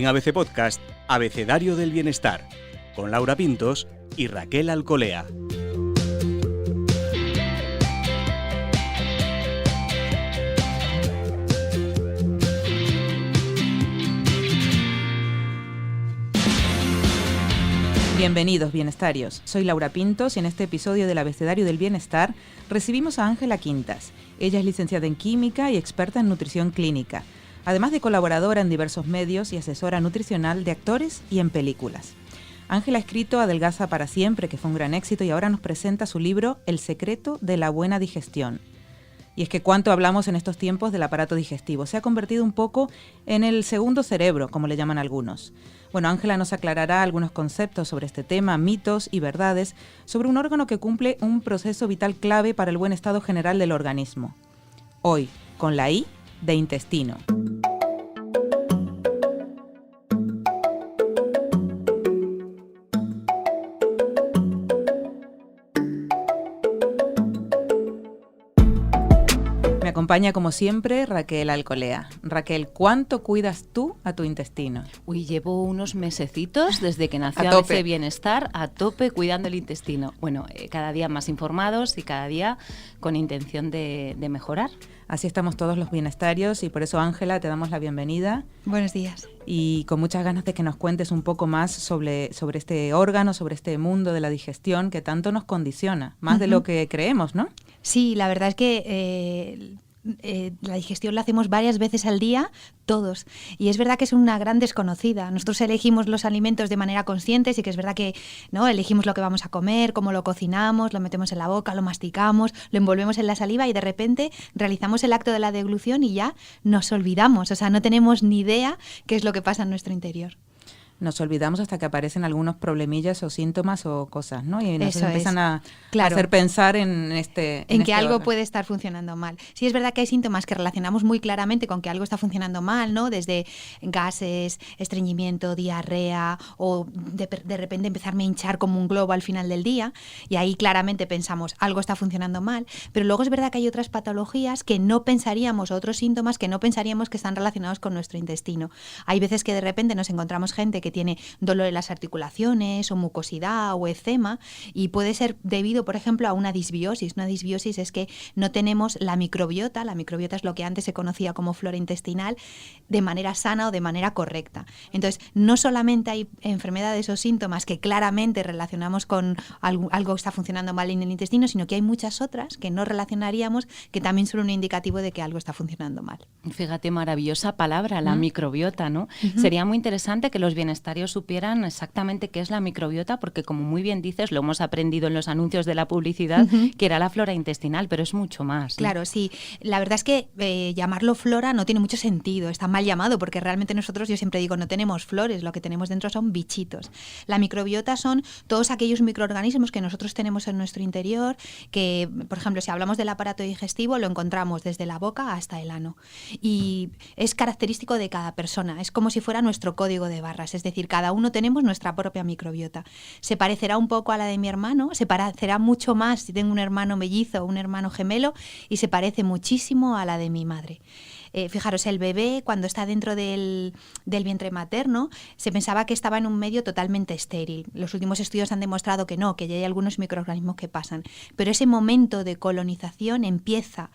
En ABC Podcast, Abecedario del Bienestar, con Laura Pintos y Raquel Alcolea. Bienvenidos, bienestarios. Soy Laura Pintos y en este episodio del Abecedario del Bienestar recibimos a Ángela Quintas. Ella es licenciada en Química y experta en nutrición clínica, además de colaboradora en diversos medios y asesora nutricional de actores y en películas. Ángela ha escrito Adelgaza para siempre, que fue un gran éxito, y ahora nos presenta su libro El secreto de la buena digestión. Y es que cuánto hablamos en estos tiempos del aparato digestivo. Se ha convertido un poco en el segundo cerebro, como le llaman algunos. Bueno, Ángela nos aclarará algunos conceptos sobre este tema, mitos y verdades, sobre un órgano que cumple un proceso vital clave para el buen estado general del organismo. Hoy, con la I de intestino. Me acompaña, como siempre, Raquel Alcolea. Raquel, ¿cuánto cuidas tú a tu intestino? Uy, llevo unos mesecitos desde que nació A tope. ABC Bienestar a tope cuidando el intestino. Bueno, cada día más informados y cada día con intención de mejorar. Así estamos todos los bienestarios y por eso, Ángela, te damos la bienvenida. Buenos días. Y con muchas ganas de que nos cuentes un poco más sobre este órgano, sobre este mundo de la digestión que tanto nos condiciona, más de lo que creemos, ¿no? Sí, la verdad es que la digestión la hacemos varias veces al día, todos. Y es verdad que es una gran desconocida. Nosotros elegimos los alimentos de manera consciente, sí que es verdad que no elegimos lo que vamos a comer, cómo lo cocinamos, lo metemos en la boca, lo masticamos, lo envolvemos en la saliva y de repente realizamos el acto de la deglución y ya nos olvidamos. O sea, no tenemos ni idea qué es lo que pasa en nuestro interior. Nos olvidamos hasta que aparecen algunos problemillas o síntomas o cosas, ¿no? Y nos Eso empiezan a Claro. hacer pensar en que algo órgano. puede estar funcionando mal. Sí, es verdad que hay síntomas que relacionamos muy claramente con que algo está funcionando mal, ¿no? Desde gases, estreñimiento, diarrea o de repente empezarme a hinchar como un globo al final del día y ahí claramente pensamos algo está funcionando mal, pero luego es verdad que hay otras patologías que no pensaríamos, otros síntomas que no pensaríamos que están relacionados con nuestro intestino. Hay veces que de repente nos encontramos gente que tiene dolor en las articulaciones o mucosidad o eczema y puede ser debido, por ejemplo, a una disbiosis. Una disbiosis es que no tenemos la microbiota es lo que antes se conocía como flora intestinal, de manera sana o de manera correcta. Entonces, no solamente hay enfermedades o síntomas que claramente relacionamos con algo que está funcionando mal en el intestino, sino que hay muchas otras que no relacionaríamos que también son un indicativo de que algo está funcionando mal. Fíjate, maravillosa palabra, la microbiota, ¿no? Sería muy interesante que los bienestarios supieran exactamente qué es la microbiota, porque como muy bien dices, lo hemos aprendido en los anuncios de la publicidad, que era la flora intestinal, pero es mucho más, ¿no? Claro, sí. La verdad es que llamarlo flora no tiene mucho sentido, está mal llamado, porque realmente nosotros, yo siempre digo, no tenemos flores, lo que tenemos dentro son bichitos. La microbiota son todos aquellos microorganismos que nosotros tenemos en nuestro interior, que, por ejemplo, si hablamos del aparato digestivo, lo encontramos desde la boca hasta el ano. Y es característico de cada persona, es como si fuera nuestro código de barras, es decir, cada uno tenemos nuestra propia microbiota. Se parecerá un poco a la de mi hermano, se parecerá mucho más si tengo un hermano mellizo o un hermano gemelo y se parece muchísimo a la de mi madre. Fijaros, el bebé cuando está dentro del vientre materno se pensaba que estaba en un medio totalmente estéril. Los últimos estudios han demostrado que no, que ya hay algunos microorganismos que pasan. Pero ese momento de colonización empieza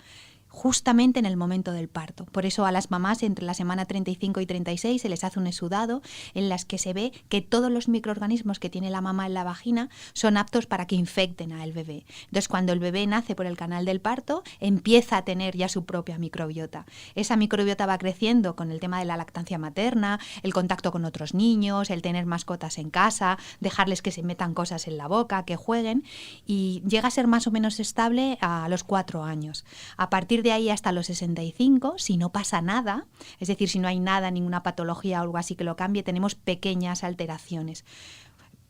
justamente en el momento del parto. Por eso a las mamás entre la semana 35 y 36 se les hace un exudado en las que se ve que todos los microorganismos que tiene la mamá en la vagina son aptos para que infecten al bebé. Entonces, cuando el bebé nace por el canal del parto, empieza a tener ya su propia microbiota. Esa microbiota va creciendo con el tema de la lactancia materna, el contacto con otros niños, el tener mascotas en casa, dejarles que se metan cosas en la boca, que jueguen, y llega a ser más o menos estable a los 4 años. A partir de ahí hasta los 65, si no pasa nada, es decir, si no hay nada, ninguna patología o algo así que lo cambie, tenemos pequeñas alteraciones.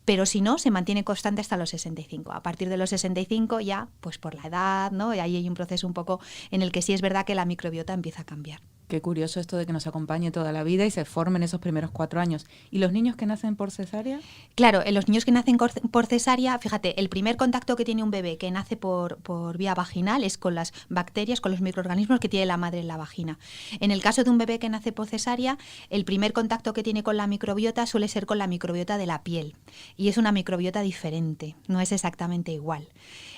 Pero si no, se mantiene constante hasta los 65. A partir de los 65 ya, pues por la edad, ¿no? Y ahí hay un proceso un poco en el que sí es verdad que la microbiota empieza a cambiar. Qué curioso esto de que nos acompañe toda la vida y se formen esos primeros 4 años. ¿Y los niños que nacen por cesárea? Claro, en los niños que nacen por cesárea, fíjate, el primer contacto que tiene un bebé que nace por vía vaginal es con las bacterias, con los microorganismos que tiene la madre en la vagina. En el caso de un bebé que nace por cesárea, el primer contacto que tiene con la microbiota suele ser con la microbiota de la piel. Y es una microbiota diferente, no es exactamente igual.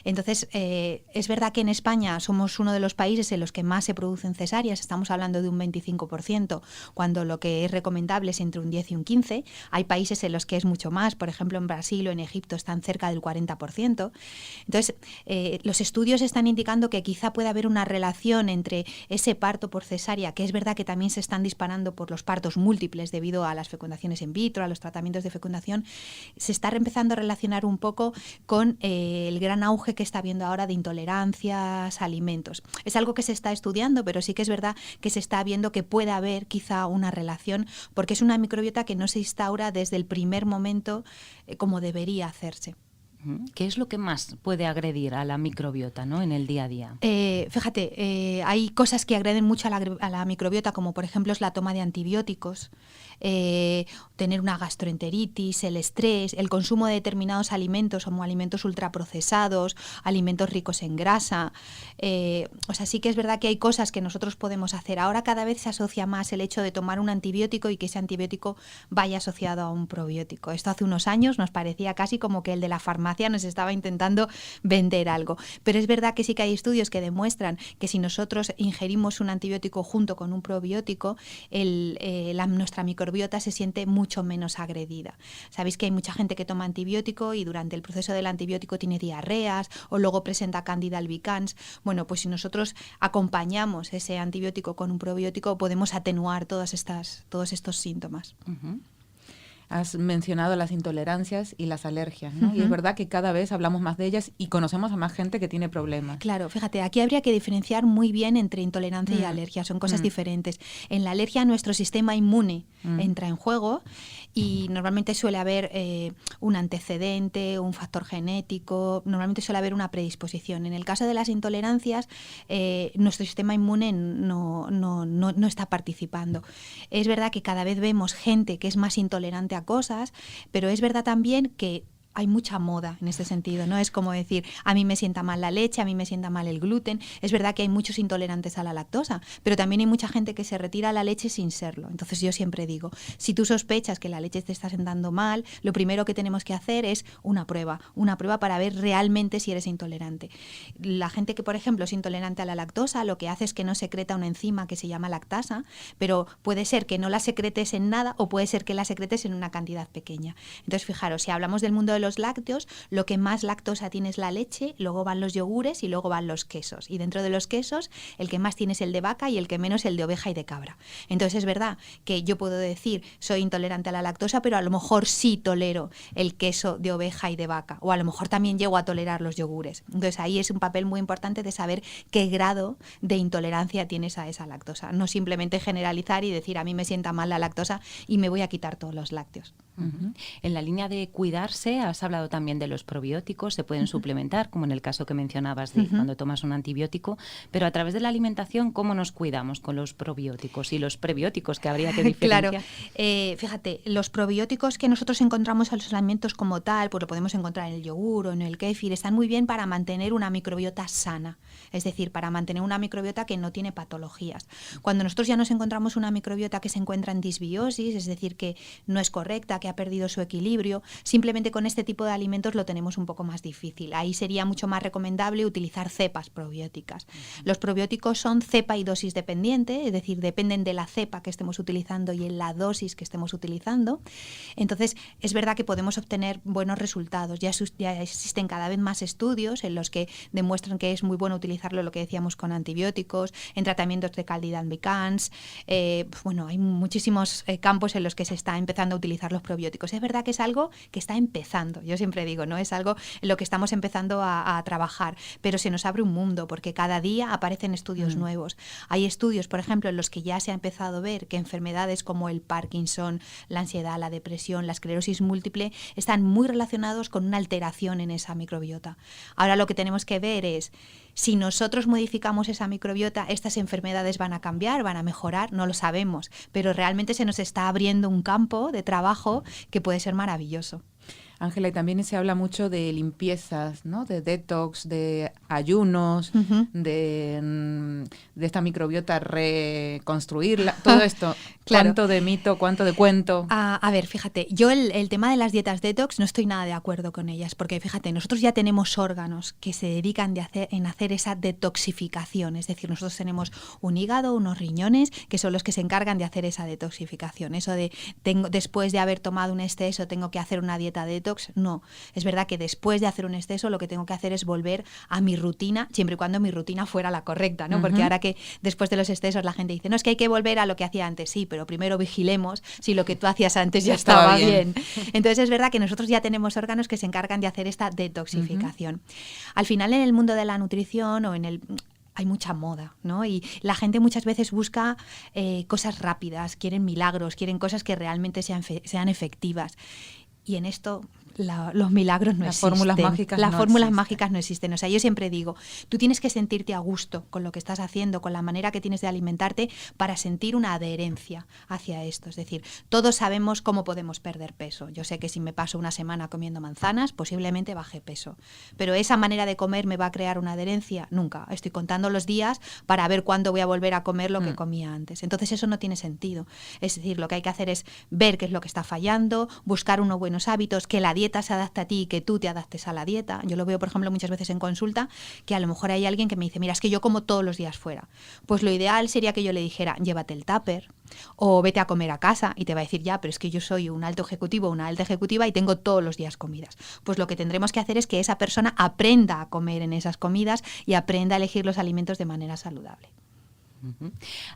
Entonces, es verdad que en España somos uno de los países en los que más se producen cesáreas, estamos hablando de un 25%, cuando lo que es recomendable es entre un 10 y un 15%. Hay países en los que es mucho más, por ejemplo en Brasil o en Egipto están cerca del 40%. Entonces, los estudios están indicando que quizá pueda haber una relación entre ese parto por cesárea, que es verdad que también se están disparando por los partos múltiples debido a las fecundaciones in vitro, a los tratamientos de fecundación, se está empezando a relacionar un poco con el gran auge que está habiendo ahora de intolerancias a alimentos. Es algo que se está estudiando, pero sí que es verdad que se está viendo que puede haber quizá una relación, porque es una microbiota que no se instaura desde el primer momento como debería hacerse. ¿Qué es lo que más puede agredir a la microbiota, ¿no?, en el día a día? Fíjate, hay cosas que agreden mucho a la microbiota, como por ejemplo es la toma de antibióticos, tener una gastroenteritis, el estrés, el consumo de determinados alimentos como alimentos ultraprocesados, alimentos ricos en grasa. O sea, sí que es verdad que hay cosas que nosotros podemos hacer. Ahora cada vez se asocia más el hecho de tomar un antibiótico y que ese antibiótico vaya asociado a un probiótico. Esto hace unos años nos parecía casi como que el de la farmacia nos estaba intentando vender algo. Pero es verdad que sí que hay estudios que demuestran que si nosotros ingerimos un antibiótico junto con un probiótico, nuestra microbiota se siente mucho menos agredida. Sabéis que hay mucha gente que toma antibiótico y durante el proceso del antibiótico tiene diarreas o luego presenta Candida albicans. Bueno, pues si nosotros acompañamos ese antibiótico con un probiótico podemos atenuar todos estos síntomas. Uh-huh. Has mencionado las intolerancias y las alergias, ¿no? Uh-huh. Y es verdad que cada vez hablamos más de ellas y conocemos a más gente que tiene problemas. Claro, fíjate, aquí habría que diferenciar muy bien entre intolerancia y alergia, son cosas diferentes. En la alergia nuestro sistema inmune entra en juego y normalmente suele haber un antecedente, un factor genético, normalmente suele haber una predisposición. En el caso de las intolerancias, nuestro sistema inmune no está participando. Es verdad que cada vez vemos gente que es más intolerante a cosas, pero es verdad también que hay mucha moda en este sentido, ¿no? Es como decir, a mí me sienta mal la leche, a mí me sienta mal el gluten. Es verdad que hay muchos intolerantes a la lactosa, pero también hay mucha gente que se retira la leche sin serlo. Entonces yo siempre digo, si tú sospechas que la leche te está sentando mal, lo primero que tenemos que hacer es una prueba para ver realmente si eres intolerante. La gente que, por ejemplo, es intolerante a la lactosa, lo que hace es que no secreta una enzima que se llama lactasa, pero puede ser que no la secretes en nada o puede ser que la secretes en una cantidad pequeña. Entonces, fijaros, si hablamos del mundo de los lácteos, lo que más lactosa tiene es la leche, luego van los yogures y luego van los quesos. Y dentro de los quesos, el que más tiene es el de vaca y el que menos el de oveja y de cabra. Entonces es verdad que yo puedo decir soy intolerante a la lactosa, pero a lo mejor sí tolero el queso de oveja y de vaca. O a lo mejor también llego a tolerar los yogures. Entonces ahí es un papel muy importante de saber qué grado de intolerancia tienes a esa lactosa. No simplemente generalizar y decir a mí me sienta mal la lactosa y me voy a quitar todos los lácteos. Uh-huh. En la línea de cuidarse, has hablado también de los probióticos, se pueden suplementar, como en el caso que mencionabas de cuando tomas un antibiótico, pero a través de la alimentación, ¿cómo nos cuidamos con los probióticos y los prebióticos que habría que diferenciar? Claro, fíjate, los probióticos que nosotros encontramos en los alimentos como tal, pues lo podemos encontrar en el yogur o en el kéfir, están muy bien para mantener una microbiota sana, es decir, para mantener una microbiota que no tiene patologías. Cuando nosotros ya nos encontramos una microbiota que se encuentra en disbiosis, es decir, que no es correcta, que ha perdido su equilibrio, simplemente con este tipo de alimentos lo tenemos un poco más difícil. Ahí sería mucho más recomendable utilizar cepas probióticas. Los probióticos son cepa y dosis dependiente, es decir, dependen de la cepa que estemos utilizando y en la dosis que estemos utilizando. Entonces, es verdad que podemos obtener buenos resultados. Ya existen cada vez más estudios en los que demuestran que es muy bueno utilizarlo, lo que decíamos, con antibióticos, en tratamientos de Candida albicans. Bueno, hay muchísimos campos en los que se está empezando a utilizar los probióticos. Es verdad que es algo que está empezando. empezando. Yo siempre digo, ¿no? Es algo en lo que estamos empezando a trabajar, pero se nos abre un mundo porque cada día aparecen estudios nuevos. Hay estudios, por ejemplo, en los que ya se ha empezado a ver que enfermedades como el Parkinson, la ansiedad, la depresión, la esclerosis múltiple están muy relacionados con una alteración en esa microbiota. Ahora lo que tenemos que ver es si nosotros modificamos esa microbiota, estas enfermedades van a cambiar, van a mejorar, no lo sabemos, pero realmente se nos está abriendo un campo de trabajo que puede ser maravilloso. Ángela, y también se habla mucho de limpiezas, ¿no? De detox, de ayunos, de esta microbiota reconstruirla, todo esto. Claro. ¿Cuánto de mito, cuánto de cuento? A ver, fíjate, yo el tema de las dietas detox no estoy nada de acuerdo con ellas, porque fíjate, nosotros ya tenemos órganos que se dedican en hacer esa detoxificación, es decir, nosotros tenemos un hígado, unos riñones, que son los que se encargan de hacer esa detoxificación. Eso de después de haber tomado un exceso tengo que hacer una dieta detox, no. Es verdad que después de hacer un exceso lo que tengo que hacer es volver a mi rutina, siempre y cuando mi rutina fuera la correcta, ¿no? Porque ahora que después de los excesos la gente dice, no, es que hay que volver a lo que hacía antes, sí, pero primero vigilemos si lo que tú hacías antes ya estaba bien. Entonces es verdad que nosotros ya tenemos órganos que se encargan de hacer esta detoxificación. Al final en el mundo de la nutrición o hay mucha moda, ¿no? Y la gente muchas veces busca cosas rápidas, quieren milagros, quieren cosas que realmente sean efectivas. Y en esto los milagros no existen. Las fórmulas mágicas no existen. O sea, yo siempre digo, tú tienes que sentirte a gusto con lo que estás haciendo, con la manera que tienes de alimentarte para sentir una adherencia hacia esto. Es decir, todos sabemos cómo podemos perder peso. Yo sé que si me paso una semana comiendo manzanas, posiblemente baje peso. Pero esa manera de comer me va a crear una adherencia. Nunca. Estoy contando los días para ver cuándo voy a volver a comer lo que comía antes. Entonces eso no tiene sentido. Es decir, lo que hay que hacer es ver qué es lo que está fallando, buscar unos buenos hábitos, que la dieta se adapte a ti y que tú te adaptes a la dieta. Yo lo veo, por ejemplo, muchas veces en consulta, que a lo mejor hay alguien que me dice, mira, es que yo como todos los días fuera. Pues lo ideal sería que yo le dijera, llévate el tupper o vete a comer a casa, y te va a decir, ya, pero es que yo soy un alto ejecutivo o una alta ejecutiva y tengo todos los días comidas. Pues lo que tendremos que hacer es que esa persona aprenda a comer en esas comidas y aprenda a elegir los alimentos de manera saludable.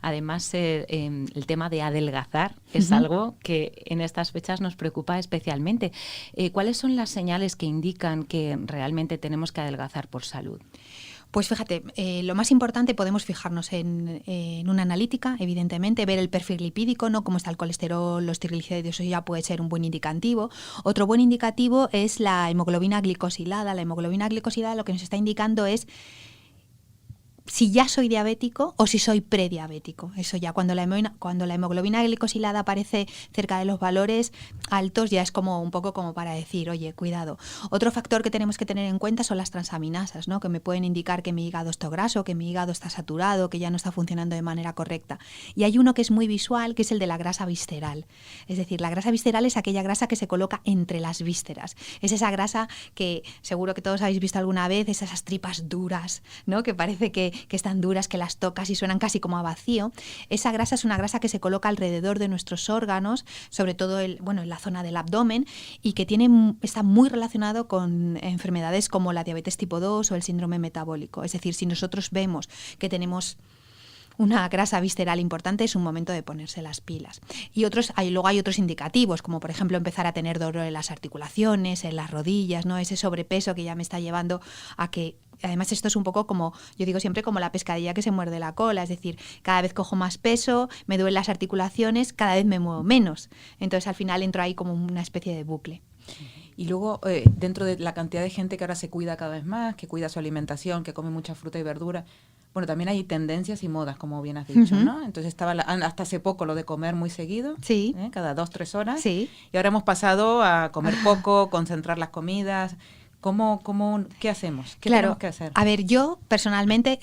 Además, el tema de adelgazar es algo que en estas fechas nos preocupa especialmente. ¿Cuáles son las señales que indican que realmente tenemos que adelgazar por salud? Pues fíjate, lo más importante, podemos fijarnos en una analítica, evidentemente, ver el perfil lipídico, ¿no? Cómo está el colesterol, los triglicéridos, eso ya puede ser un buen indicativo. Otro buen indicativo es la hemoglobina glicosilada. La hemoglobina glicosilada lo que nos está indicando es si ya soy diabético o si soy prediabético. Eso ya, cuando la hemoglobina glicosilada aparece cerca de los valores altos, ya es como un poco como para decir, oye, cuidado. Otro factor que tenemos que tener en cuenta son las transaminasas, ¿no? Que me pueden indicar que mi hígado está graso, que mi hígado está saturado, que ya no está funcionando de manera correcta. Y hay uno que es muy visual, que es el de la grasa visceral. Es decir, la grasa visceral es aquella grasa que se coloca entre las vísceras. Es esa grasa que seguro que todos habéis visto alguna vez, esas tripas duras, ¿no? Que parece que están duras, que las tocas y suenan casi como a vacío. Esa grasa es una grasa que se coloca alrededor de nuestros órganos, sobre todo en la zona del abdomen, y que está muy relacionado con enfermedades como la diabetes tipo 2 o el síndrome metabólico. Es decir, si nosotros vemos que tenemos una grasa visceral importante, es un momento de ponerse las pilas. Y luego hay otros indicativos, como por ejemplo empezar a tener dolor en las articulaciones, en las rodillas, ¿no? Ese sobrepeso que ya me está llevando a que, además esto es un poco como, yo digo siempre, como la pescadilla que se muerde la cola, es decir, cada vez cojo más peso, me duelen las articulaciones, cada vez me muevo menos. Entonces al final entro ahí como una especie de bucle. Y luego, dentro de la cantidad de gente que ahora se cuida cada vez más, que cuida su alimentación, que come mucha fruta y verdura, bueno, también hay tendencias y modas, como bien has dicho, ¿no? Entonces estaba hasta hace poco lo de comer muy seguido, sí, cada 2-3 horas, sí, y ahora hemos pasado a comer poco, concentrar las comidas. ¿Qué hacemos? ¿Qué tenemos que hacer? A ver, yo personalmente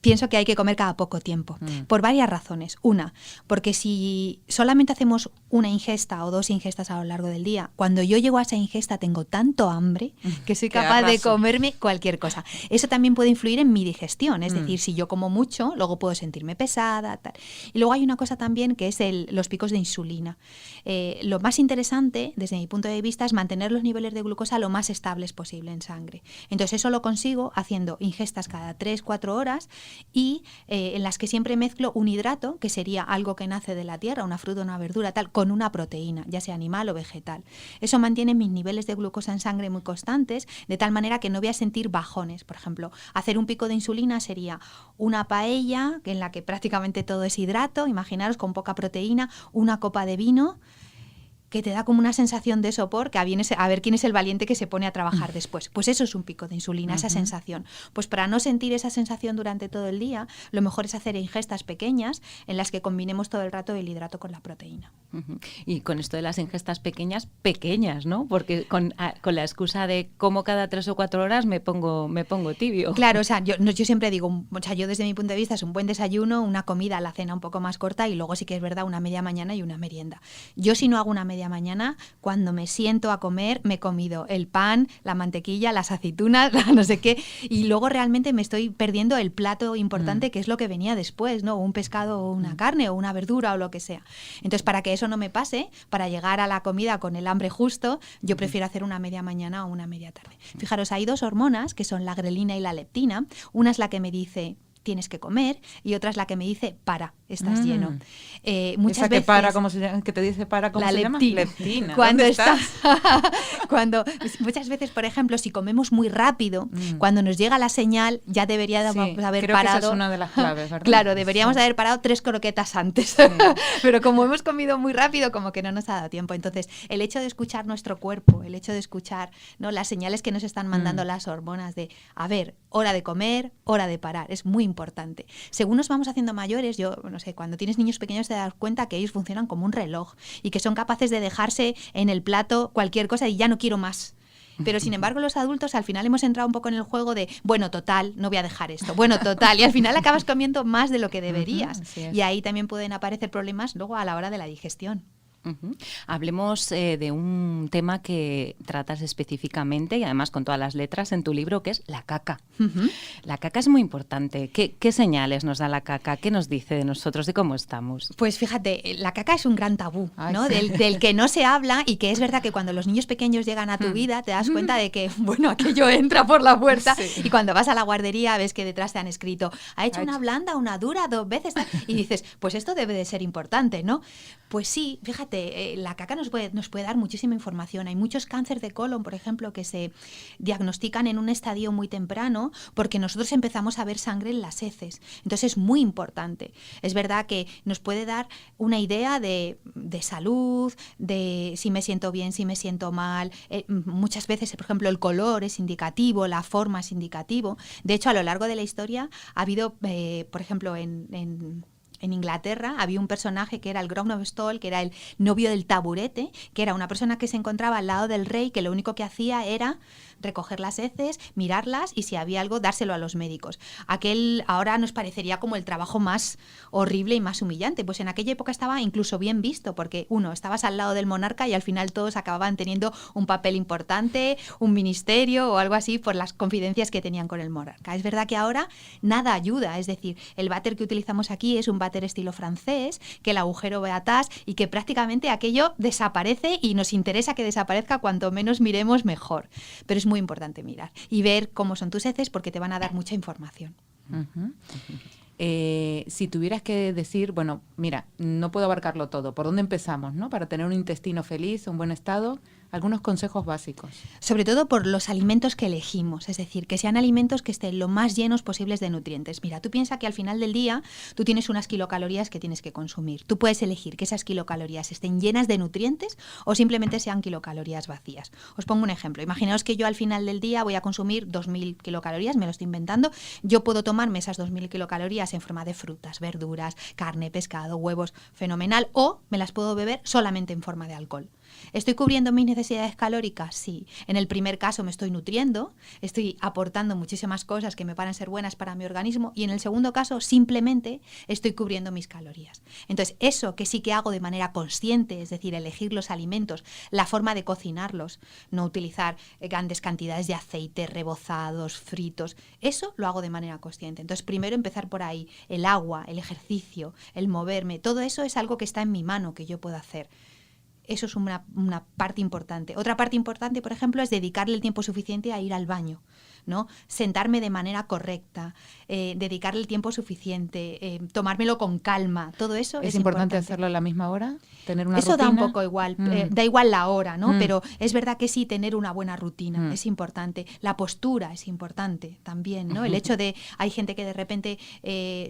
pienso que hay que comer cada poco tiempo, por varias razones. Una, porque si solamente hacemos una ingesta o 2 ingestas a lo largo del día, cuando yo llego a esa ingesta tengo tanto hambre que soy capaz de comerme cualquier cosa. Eso también puede influir en mi digestión, es decir, si yo como mucho, luego puedo sentirme pesada, tal. Y luego hay una cosa también que es los picos de insulina. Lo más interesante, desde mi punto de vista, es mantener los niveles de glucosa lo más estables posible en sangre. Entonces eso lo consigo haciendo ingestas cada 3-4 horas y en las que siempre mezclo un hidrato, que sería algo que nace de la tierra, una fruta, una verdura, tal, con una proteína, ya sea animal o vegetal. Eso mantiene mis niveles de glucosa en sangre muy constantes, de tal manera que no voy a sentir bajones. Por ejemplo, hacer un pico de insulina sería una paella en la que prácticamente todo es hidrato, imaginaros, con poca proteína, una copa de vino, que te da como una sensación de sopor, que a ver quién es el valiente que se pone a trabajar después. Pues eso es un pico de insulina, esa sensación. Pues para no sentir esa sensación durante todo el día, lo mejor es hacer ingestas pequeñas en las que combinemos todo el rato el hidrato con la proteína. Y con esto de las ingestas pequeñas, ¿no? Porque con la excusa de como cada 3 o 4 horas me pongo tibio. Claro, o sea, yo siempre digo, o sea, yo desde mi punto de vista es un buen desayuno, una comida, la cena un poco más corta y luego sí que es verdad una media mañana y una merienda. Yo si no hago una media mañana, cuando me siento a comer, me he comido el pan, la mantequilla, las aceitunas, no sé qué, y luego realmente me estoy perdiendo el plato importante que es lo que venía después, ¿no? Un pescado o una carne o una verdura o lo que sea. Entonces, para que eso no me pase, para llegar a la comida con el hambre justo, yo prefiero hacer una media mañana o una media tarde. Fijaros, hay 2 hormonas que son la grelina y la leptina. Una es la que me dice tienes que comer y otra es la que me dice para, estás lleno. Muchas esa veces, que para, ¿cómo se llama? Que te dice para, ¿cómo la se llama? leptina. Cuando estás muchas veces, por ejemplo, si comemos muy rápido, cuando nos llega la señal ya deberíamos haber creo parado. Que esa es una de las claves, ¿verdad? Claro, deberíamos haber parado 3 croquetas antes. Pero como hemos comido muy rápido, como que no nos ha dado tiempo. Entonces, el hecho de escuchar nuestro cuerpo, el hecho de escuchar, ¿no?, las señales que nos están mandando las hormonas de, a ver, hora de comer, hora de parar, es muy importante. Según nos vamos haciendo mayores, yo no sé, cuando tienes niños pequeños te das cuenta que ellos funcionan como un reloj y que son capaces de dejarse en el plato cualquier cosa y ya no quiero más. Pero sin embargo los adultos al final hemos entrado un poco en el juego de, bueno, total, no voy a dejar esto, bueno, total, y al final acabas comiendo más de lo que deberías. Y ahí también pueden aparecer problemas luego a la hora de la digestión. Hablemos de un tema que tratas específicamente y además con todas las letras en tu libro, que es la caca. La caca es muy importante. ¿Qué señales nos da la caca? ¿Qué nos dice de nosotros, de cómo estamos? Pues fíjate, la caca es un gran tabú, ¿no? Sí. Del que no se habla y que es verdad que cuando los niños pequeños llegan a tu vida te das cuenta de que, bueno, aquello entra por la puerta y cuando vas a la guardería ves que detrás te han escrito, ha hecho una blanda, una dura, 2 veces, y dices, pues esto debe de ser importante, ¿no? Pues sí, fíjate, la caca nos puede dar muchísima información. Hay muchos cánceres de colon, por ejemplo, que se diagnostican en un estadio muy temprano porque nosotros empezamos a ver sangre en las heces. Entonces es muy importante. Es verdad que nos puede dar una idea de salud, de si me siento bien, si me siento mal. Muchas veces, por ejemplo, el color es indicativo, la forma es indicativo. De hecho, a lo largo de la historia ha habido, por ejemplo, en Inglaterra había un personaje que era el Grown of Stall, que era el novio del taburete, que era una persona que se encontraba al lado del rey, que lo único que hacía era recoger las heces, mirarlas y si había algo dárselo a los médicos. Aquel ahora nos parecería como el trabajo más horrible y más humillante, pues en aquella época estaba incluso bien visto porque estabas al lado del monarca y al final todos acababan teniendo un papel importante, un ministerio o algo así por las confidencias que tenían con el monarca. Es verdad que ahora nada ayuda, es decir, el váter que utilizamos aquí es un váter estilo francés, que el agujero ve atrás y que prácticamente aquello desaparece y nos interesa que desaparezca, cuanto menos miremos mejor. Pero es muy importante mirar y ver cómo son tus heces porque te van a dar mucha información. Si tuvieras que decir, bueno, mira, no puedo abarcarlo todo, ¿por dónde empezamos, no? Para tener un intestino feliz, un buen estado, algunos consejos básicos. Sobre todo por los alimentos que elegimos, es decir, que sean alimentos que estén lo más llenos posibles de nutrientes. Mira, tú piensas que al final del día tú tienes unas kilocalorías que tienes que consumir. Tú puedes elegir que esas kilocalorías estén llenas de nutrientes o simplemente sean kilocalorías vacías. Os pongo un ejemplo. Imaginaos que yo al final del día voy a consumir 2.000 kilocalorías, me lo estoy inventando. Yo puedo tomarme esas 2.000 kilocalorías en forma de frutas, verduras, carne, pescado, huevos, fenomenal, o me las puedo beber solamente en forma de alcohol. ¿Estoy cubriendo mis necesidades calóricas? Sí. En el primer caso me estoy nutriendo, estoy aportando muchísimas cosas que me van a ser buenas para mi organismo, y en el segundo caso simplemente estoy cubriendo mis calorías. Entonces, eso que sí que hago de manera consciente, es decir, elegir los alimentos, la forma de cocinarlos, no utilizar grandes cantidades de aceite, rebozados, fritos, eso lo hago de manera consciente. Entonces, primero empezar por ahí, el agua, el ejercicio, el moverme, todo eso es algo que está en mi mano, que yo puedo hacer. Eso es una parte importante. Otra parte importante, por ejemplo, es dedicarle el tiempo suficiente a ir al baño. ¿no? Sentarme de manera correcta, dedicarle el tiempo suficiente, tomármelo con calma, todo eso ¿Es importante hacerlo a la misma hora? ¿Tener una Eso rutina? da un poco igual, da igual la hora, ¿no? Pero es verdad que sí, tener una buena rutina es importante. La postura es importante también, ¿no? El hecho de, hay gente que de repente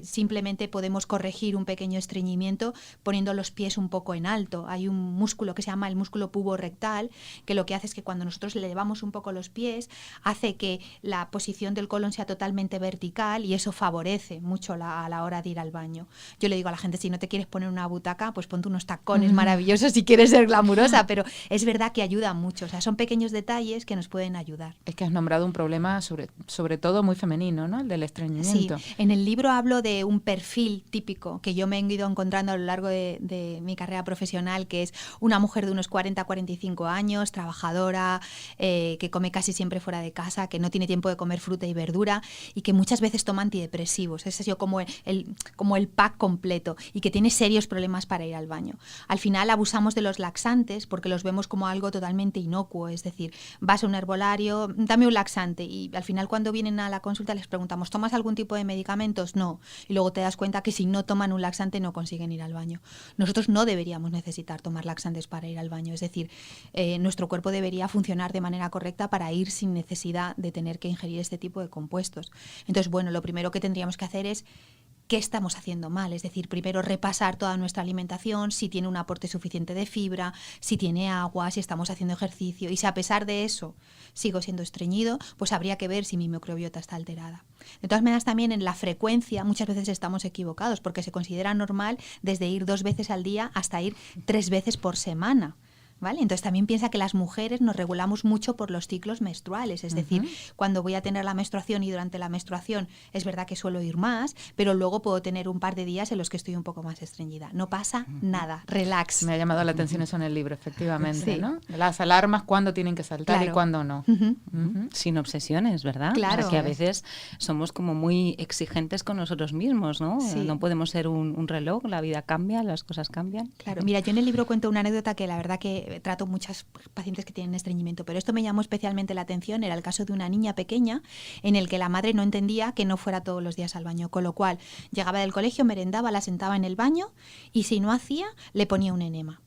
simplemente podemos corregir un pequeño estreñimiento poniendo los pies un poco en alto. Hay un músculo que se llama el músculo puborectal, que lo que hace es que cuando nosotros le elevamos un poco los pies, hace que la posición del colon sea totalmente vertical y eso favorece mucho a la hora de ir al baño. Yo le digo a la gente, si no te quieres poner una butaca, pues ponte unos tacones maravillosos si quieres ser glamurosa, pero es verdad que ayuda mucho. O sea, son pequeños detalles que nos pueden ayudar. Es que has nombrado un problema sobre todo muy femenino, ¿no? El del estreñimiento. Sí, en el libro hablo de un perfil típico que yo me he ido encontrando a lo largo de mi carrera profesional, que es una mujer de unos 40-45 años, trabajadora, que come casi siempre fuera de casa, que no tiene tiempo de comer fruta y verdura y que muchas veces toma antidepresivos. Ese es yo como el pack completo y que tiene serios problemas para ir al baño. Al final abusamos de los laxantes porque los vemos como algo totalmente inocuo, es decir, vas a un herbolario, dame un laxante y al final cuando vienen a la consulta les preguntamos, ¿tomas algún tipo de medicamentos? No. Y luego te das cuenta que si no toman un laxante no consiguen ir al baño. Nosotros no deberíamos necesitar tomar laxantes para ir al baño, es decir, nuestro cuerpo debería funcionar de manera correcta para ir sin necesidad de tener que ingerir este tipo de compuestos. Entonces, bueno, lo primero que tendríamos que hacer es qué estamos haciendo mal, es decir, primero repasar toda nuestra alimentación, si tiene un aporte suficiente de fibra, si tiene agua, si estamos haciendo ejercicio y si a pesar de eso sigo siendo estreñido, pues habría que ver si mi microbiota está alterada. De todas maneras, también en la frecuencia muchas veces estamos equivocados porque se considera normal desde ir 2 veces al día hasta ir 3 veces por semana. ¿Vale? Entonces también piensa que las mujeres nos regulamos mucho por los ciclos menstruales, es decir, cuando voy a tener la menstruación y durante la menstruación es verdad que suelo ir más, pero luego puedo tener un par de días en los que estoy un poco más estreñida. No pasa nada, relax. Me ha llamado la atención eso en el libro, efectivamente, sí. ¿No? Las alarmas, cuándo tienen que saltar, claro, y cuándo no. Sin obsesiones, ¿verdad? Claro. O sea, que a veces somos como muy exigentes con nosotros mismos, ¿no? Sí. No podemos ser un reloj, la vida cambia, las cosas cambian. Claro, mira, yo en el libro cuento una anécdota que la verdad que trato muchas pacientes que tienen estreñimiento, pero esto me llamó especialmente la atención. Era el caso de una niña pequeña en el que la madre no entendía que no fuera todos los días al baño, con lo cual llegaba del colegio, merendaba, la sentaba en el baño y si no hacía, le ponía un enema.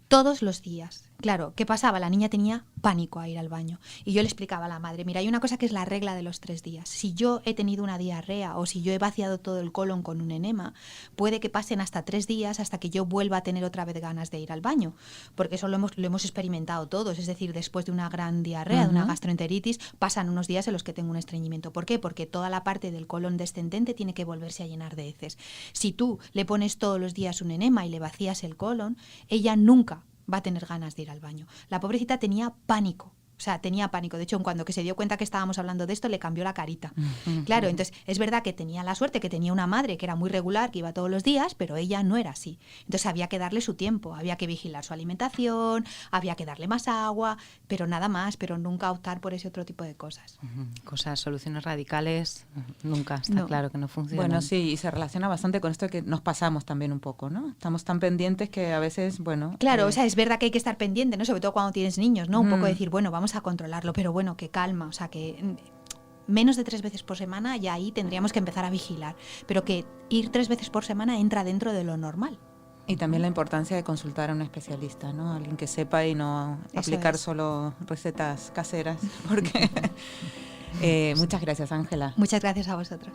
Todos los días. Claro, ¿qué pasaba? La niña tenía pánico a ir al baño. Y yo le explicaba a la madre, mira, hay una cosa que es la regla de los 3 días. Si yo he tenido una diarrea o si yo he vaciado todo el colon con un enema, puede que pasen hasta 3 días hasta que yo vuelva a tener otra vez ganas de ir al baño. Porque eso lo hemos experimentado todos. Es decir, después de una gran diarrea, de una gastroenteritis, pasan unos días en los que tengo un estreñimiento. ¿Por qué? Porque toda la parte del colon descendente tiene que volverse a llenar de heces. Si tú le pones todos los días un enema y le vacías el colon, ella nunca va a tener ganas de ir al baño. La pobrecita tenía pánico. O sea, tenía pánico. De hecho, cuando que se dio cuenta que estábamos hablando de esto, le cambió la carita. Claro, entonces es verdad que tenía la suerte que tenía una madre que era muy regular, que iba todos los días, pero ella no era así. Entonces había que darle su tiempo, había que vigilar su alimentación, había que darle más agua, pero nada más, pero nunca optar por ese otro tipo de cosas. Cosas, soluciones radicales, nunca, está claro que no funcionan. Bueno, sí, y se relaciona bastante con esto que nos pasamos también un poco, ¿no? Estamos tan pendientes que a veces, bueno... Claro, o sea, es verdad que hay que estar pendiente, ¿no? Sobre todo cuando tienes niños, ¿no? Un poco decir, bueno, vamos a controlarlo, pero bueno, que calma, o sea, que menos de 3 veces por semana ya ahí tendríamos que empezar a vigilar, pero que ir 3 veces por semana entra dentro de lo normal. Y también la importancia de consultar a un especialista, ¿no? Alguien que sepa y no aplicar solo recetas caseras, porque... muchas gracias, Ángela. Muchas gracias a vosotros.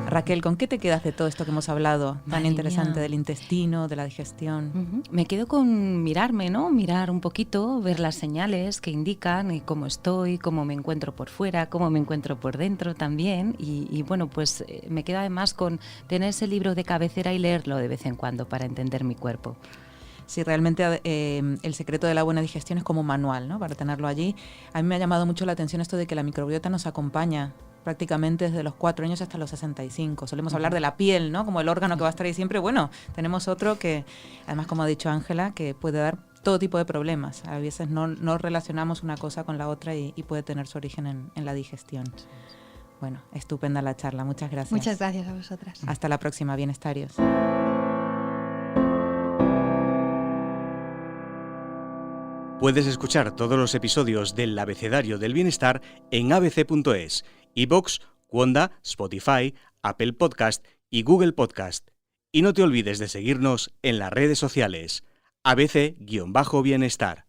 Raquel, ¿con qué te quedas de todo esto que hemos hablado tan interesante del intestino, de la digestión? Me quedo con mirarme, ¿no? Mirar un poquito, ver las señales que indican cómo estoy, cómo me encuentro por fuera, cómo me encuentro por dentro también. Y bueno, pues me quedo además con tener ese libro de cabecera y leerlo de vez en cuando para entender mi cuerpo. Sí, realmente el secreto de la buena digestión es como un manual, ¿no? Para tenerlo allí. A mí me ha llamado mucho la atención esto de que la microbiota nos acompaña prácticamente desde los 4 años hasta los 65. Solemos hablar de la piel, ¿no? Como el órgano que va a estar ahí siempre. Bueno, tenemos otro que, además, como ha dicho Ángela, que puede dar todo tipo de problemas. A veces no relacionamos una cosa con la otra y puede tener su origen en la digestión. Bueno, estupenda la charla. Muchas gracias. Muchas gracias a vosotras. Hasta la próxima, bien, Bienestarios. Puedes escuchar todos los episodios del Abecedario del Bienestar en abc.es, iVoox, Wanda, Spotify, Apple Podcast y Google Podcast. Y no te olvides de seguirnos en las redes sociales. ABC-Bienestar.